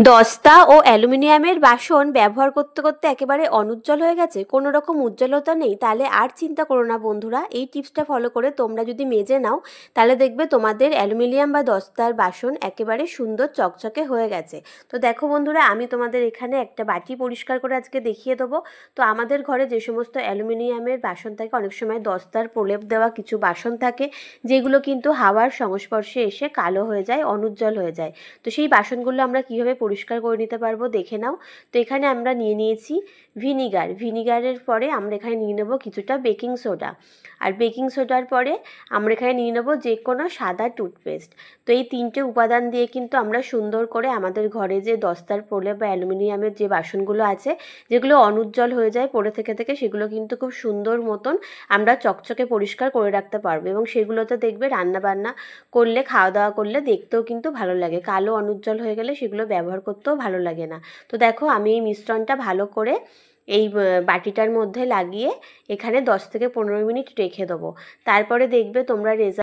দস্তা ও অ্যালুমিনিয়ামের বাসন ব্যবহার করতে করতে একেবারে অনুজ্জ্বল হয়ে গেছে, কোনো রকম উজ্জ্বলতা নেই, তাহলে আর চিন্তা করো না বন্ধুরা। এই টিপসটা ফলো করে তোমরা যদি মেজে নাও তাহলে দেখবে তোমাদের অ্যালুমিনিয়াম বা দস্তার বাসন একেবারে সুন্দর চকচকে হয়ে গেছে। তো দেখো বন্ধুরা, আমি তোমাদের এখানে একটা বাটি পরিষ্কার করে আজকে দেখিয়ে দেবো। তো আমাদের ঘরে যে সমস্ত অ্যালুমিনিয়ামের বাসন থাকে, অনেক সময় দস্তার প্রলেপ দেওয়া কিছু বাসন থাকে যেগুলো কিন্তু হাওয়ার সংস্পর্শে এসে কালো হয়ে যায়, অনুজ্জ্বল হয়ে যায়। তো সেই বাসনগুলো আমরা কীভাবে পরিষ্কার করে নিতে পারবো দেখে নাও। তো এখানে আমরা নিয়ে নিয়েছি ভিনিগারের পরে আমরা এখানে নিয়ে নেবো কিছুটা বেকিং সোডা, আর বেকিং সোডার পরে আমরা এখানে নিয়ে নেবো যে কোনো সাদা টুথপেস্ট। তো এই তিনটে উপাদান দিয়ে কিন্তু আমরা সুন্দর করে আমাদের ঘরে যে দস্তার প্রলেপ বা অ্যালুমিনিয়ামের যে বাসনগুলো আছে যেগুলো অনুজ্জ্বল হয়ে যায় পড়ে থেকে থেকে, সেগুলো কিন্তু খুব সুন্দর মতন আমরা চকচকে পরিষ্কার করে রাখতে পারবো। এবং সেগুলোতে দেখবে রান্নাবান্না করলে, খাওয়া দাওয়া করলে দেখতেও কিন্তু ভালো লাগে। কালো অনুজ্জ্বল হয়ে গেলে সেগুলো ব্যবহার করতেও ভালো লাগে না। তো দেখো, আমি এই মিশ্রণটা ভালো করে এই বাটিটার মধ্যে লাগিয়ে এখানে 10 থেকে 15 মিনিট রেখে দেবো। তারপরে দেখবে তোমরা